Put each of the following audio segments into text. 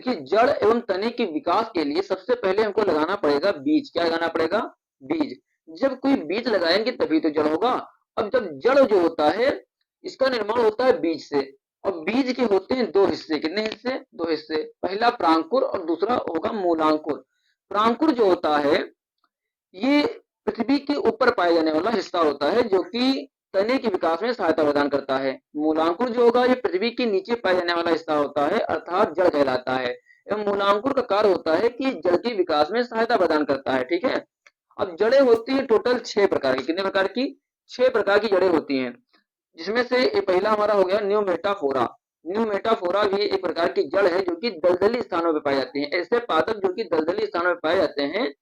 देखिए, जड़ एवं तने के विकास के लिए सबसे पहले हमको लगाना पड़ेगा बीज। क्या लगाना पड़ेगा? बीज। जब कोई बीज लगाएंगे तभी तो जड़ होगा। अब जब जड़ जो होता है, इसका निर्माण होता है बीज से। और बीज के होते हैं दो हिस्से। कितने हिस्से? दो हिस्से। पहला प्रांकुर और दूसरा होगा मूलांकुर। प्रांकुर जो होता है, ये पृथ्वी के ऊपर पाए जाने वाला हिस्सा होता है, जो कि तने के विकास में सहायता प्रदान करता है। मूलांकुर जो होगा, ये पृथ्वी के नीचे पाए जाने वाला हिस्सा होता है, अर्थात जड़ कहलाता है। एवं मूलांकुर का कार्य होता है कि जड़ के विकास में सहायता प्रदान करता है। ठीक है। अब जड़ें होती है टोटल 6 प्रकार की। कितने प्रकार की? 6 प्रकार की जड़ें होती हैं, जिसमें से पहला हमारा हो गया न्यूमेटाफोरा। न्यूमेटाफोरा भी एक प्रकार की जड़ है, जो कि दलदली स्थानों पर पाई जाती है। ऐसे पादप जो कि दलदली स्थानों पर पाए जाते हैं,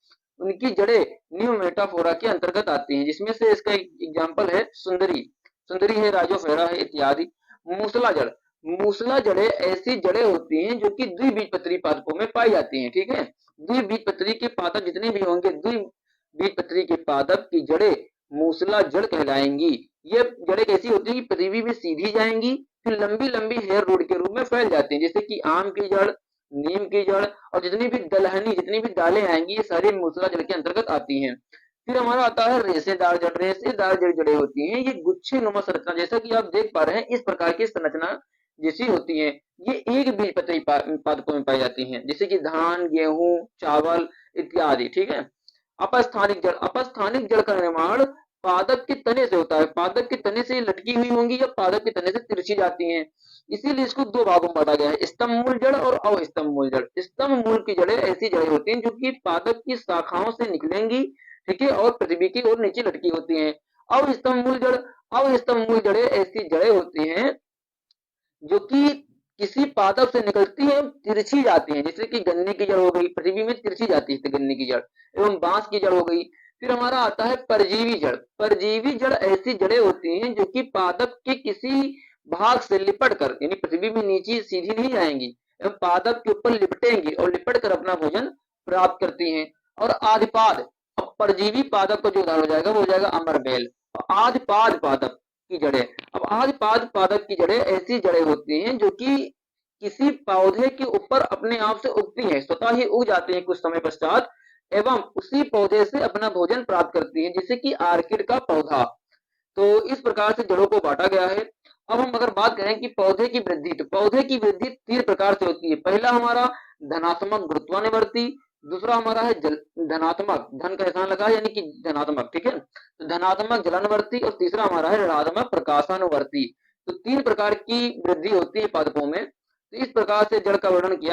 उनकी जड़ें न्यूमेटाफोरा के अंतर्गत आती हैं। जिसमें से इसका एक एग्जाम्पल है सुंदरी। सुंदरी है, राजोफेरा है इत्यादि। मूसला जड़। मूसला जड़ें ऐसी जड़ें होती हैं जो कि द्विबीजपत्री पादपों में पाई जाती हैं। ठीक है। द्विबीजपत्री के पादप जितने भी होंगे, द्विबीजपत्री के पादप की जड़ें मूसला जड़ कहलाएंगी। ये जड़ें कैसी होती है कि पृथ्वी में सीधी जाएंगी, फिर लंबी लंबी हेयर रोड के रूप में फैल जाती हैं, जैसे कि आम की जड़, नीम की जड़, और जितनी भी दलहनी, जितनी भी दालें आएंगी, ये सारी मूसला जड़ के अंतर्गत आती हैं। फिर हमारा आता है रेशेदार जड़। रेशेदार जड़ जड़ें होती हैं, ये गुच्छे नुमा संरचना, जैसा कि आप देख पा रहे हैं, इस प्रकार की संरचना जैसी होती है। ये एक बीजपत्री पादपों में पाई जाती हैं, जैसे कि धान, गेहूं, चावल इत्यादि। ठीक है। अपस्थानिक जड़। अपस्थानिक जड़ का निर्माण पादप के तने से होता है। पादप के तने से लटकी हुई होंगी या पादप के तने से तिरछी जाती हैं। इसीलिए इसको दो भागों में बांटा गया है, स्तंभ मूल जड़ और अवस्तंभ मूल जड़। स्तंभ मूल की जड़ें ऐसी जड़ें होती हैं जो कि पादप की शाखाओं से निकलेंगी, ठीक है, और पृथ्वी की ओर नीचे लटकी होती हैं। अवस्तंभ मूल जड़। अवस्तंभ मूल जड़ें ऐसी जड़ें होती हैं जो कि किसी पादप से निकलती है, तिरछी जाती है, जैसे कि गन्ने की जड़ हो गई, पृथ्वी में तिरछी जाती है गन्ने की जड़। एवं बांस की जड़ हो गई। फिर हमारा आता है परजीवी जड़। परजीवी जड़ ऐसी जड़ें होती हैं जो कि पादप के किसी भाग से लिपट कर, यानी पृथ्वी में नीचे सीधी नहीं जाएंगी, एवं पादप के ऊपर लिपटेंगी और लिपट कर अपना भोजन प्राप्त करती हैं। और आदिपाद। अब परजीवी पादप का जो उदाहरण हो जाएगा वो हो जाएगा अमरबेल। आदिपाद पादप की जड़ें। अब आदिपाद पादप की जड़ें ऐसी जड़ें होती हैं जो कि किसी पौधे के ऊपर अपने आप से उगती हैं, स्वतः ही उग जाती हैं कुछ समय पश्चात, एवं उसी पौधे से अपना भोजन प्राप्त करती हैं, जैसे कि आर्किड का पौधा। तो इस प्रकार से जड़ों को बांटा गया है। अब हम अगर बात करें कि पौधे की वृद्धि, तो पौधे की वृद्धि 3 प्रकार से होती है। पहला हमारा धनात्मक गुरुत्वानुवर्ती, दूसरा हमारा है धनात्मक, धन का निशान लगा यानी कि धनात्मक, ठीक है, तो धनात्मक जलानुवर्ती, और तीसरा हमारा है ऋणात्मक प्रकाशानुवर्ती। तो 3 प्रकार की वृद्धि होती है पादपों में। तो इस प्रकार से जड़ का वर्णन किया।